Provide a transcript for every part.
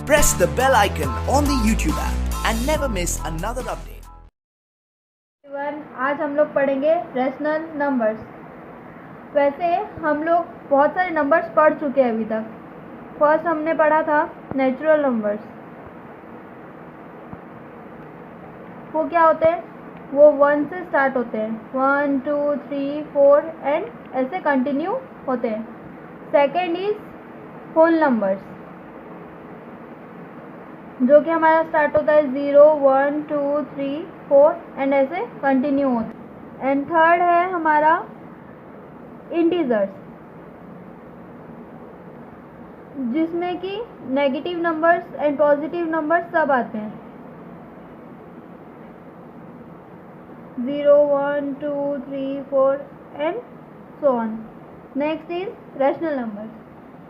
Press the bell icon on the YouTube app and never miss another update. आज हम लोग पढ़ेंगे rational numbers. वैसे हम लोग बहुत सारे नंबर्स पढ़ चुके हैं अभी तक। फर्स्ट हमने पढ़ा था नेचुरल नंबर्स। वो क्या होते हैं? वो 1 से स्टार्ट होते हैं, 1 2 3 4 एंड ऐसे कंटिन्यू होते हैं। सेकेंड इज होल नंबर्स, जो कि हमारा स्टार्ट होता है 0 1 2 3 4 एंड ऐसे कंटिन्यू होता है। एंड थर्ड है हमारा इंटीजर्स, जिसमें कि negative numbers and positive numbers सब आते हैं। 0 1 2 3 4 and so on. Next is rational numbers.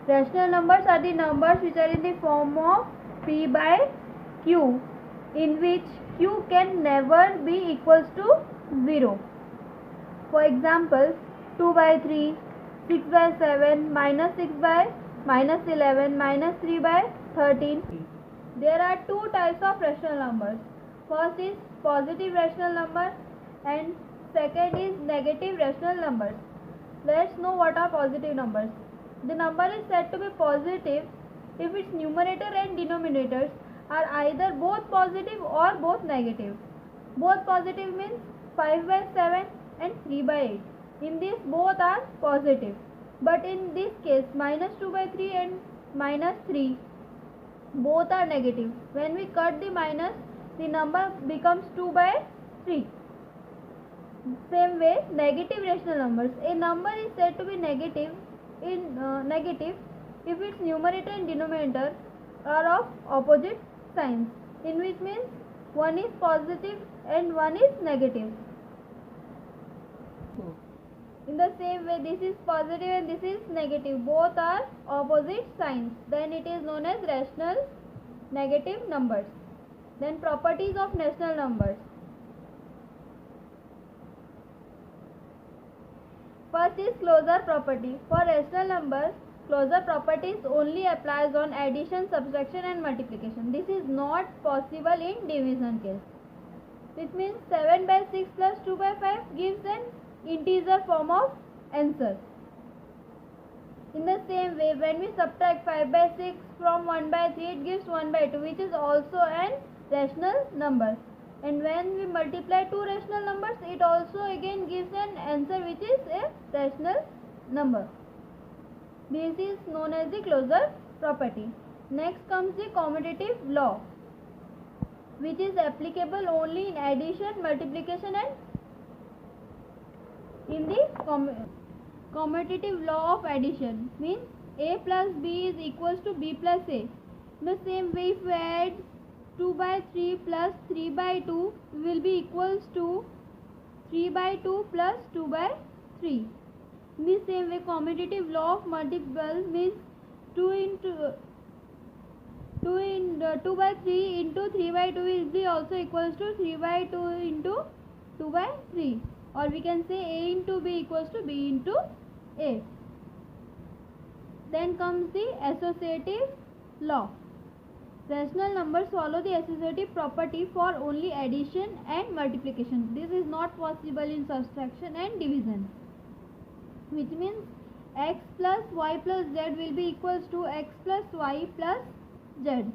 Rational numbers are the numbers which are in the form of p by q, in which q can never be equals to 0. For example, 2 by 3, 6 by 7, minus 6 by minus 11, minus 3 by 13. There are two types of rational numbers. First is positive rational number and second is negative rational numbers. Let's know what are positive numbers. The number is said to be positive if its numerator and denominators are either both positive or both negative. Both positive means 5 by 7 and 3 by 8. In this both are positive. But in this case minus 2 by 3 and minus 3 both are negative. When we cut the minus, the number becomes 2 by 3. Same way, negative rational numbers. A number is said to be negative if its numerator and denominator are of opposite signs, in which means one is positive and one is negative. In the same way, this is positive and this is negative. Both are opposite signs. Then it is known as rational negative numbers. Then properties of rational numbers. First is closure property. For rational numbers, closure properties only applies on addition, subtraction and multiplication. This is not possible in division case. This means 7 by 6 plus 2 by 5 gives an integer form of answer. In the same way, when we subtract 5 by 6 from 1 by 3, it gives 1 by 2, which is also an rational number. And when we multiply two rational numbers, it also again gives an answer which is a rational number. This is known as the closure property. Next comes the commutative law, which is applicable only in addition, multiplication and in the commutative law of addition. Means a plus b is equals to b plus a. In the same way, if we add 2 by 3 plus 3 by 2 will be equals to 3 by 2 plus 2 by 3. In the same way, commutative law of multiple means 2 by 3 into 3 by 2 will be also equals to 3 by 2 into 2 by 3, or we can say a into b equals to b into a. Then comes the associative law. Rational numbers follow the associative property for only addition and multiplication. This is not possible in subtraction and division, which means x plus y plus z will be equals to x plus y plus z,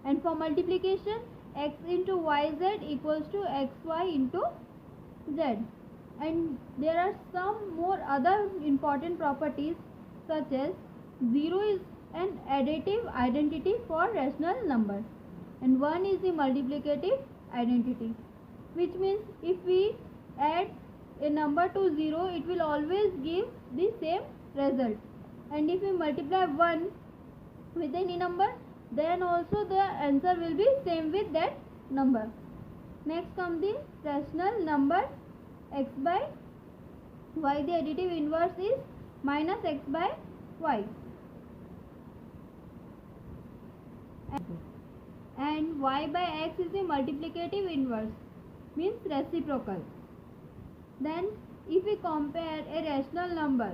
and for multiplication x into yz equals to xy into z. And there are some more other important properties, such as 0 is an additive identity for rational number and 1 is the multiplicative identity, which means if we add a number to 0, it will always give the same result, and if we multiply 1 with any number, then also the answer will be same with that number. Next comes the rational number x by y. The additive inverse is minus x by y. And y by x is the multiplicative inverse, means reciprocal. Then if we compare a rational number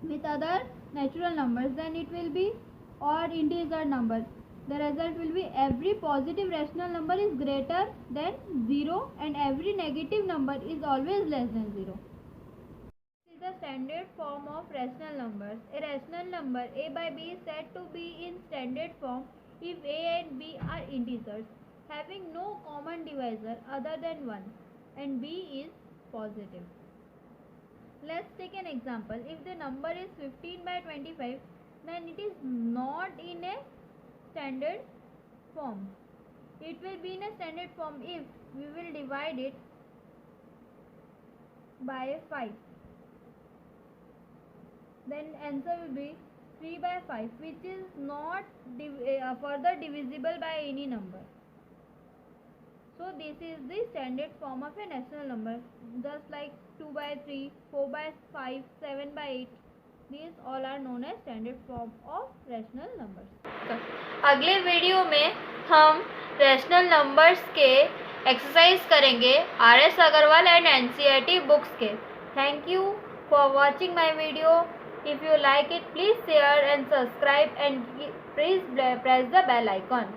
with other natural numbers, then it will be odd integer number. the result will be every positive rational number is greater than 0 and every negative number is always less than 0. This is the standard form of rational numbers. A rational number a by b is said to be in standard form if a and b are integers having no common divisor other than 1 and b is positive. Let's take an example. If the number is 15 by 25, then it is not in a standard form. It will be in a standard form if we will divide it by 5. Then answer will be 3 by 5, which is not further divisible by any number. So this is the standard form of a rational number, just like 2 by 3, 4 by 5, 7 by 8. These all are known as standard form of rational numbers. अगले video में हम rational numbers के exercise करेंगे RS Agarwal and NCERT books के. Thank you for watching my video. If you like it, please share and subscribe and please press the bell icon.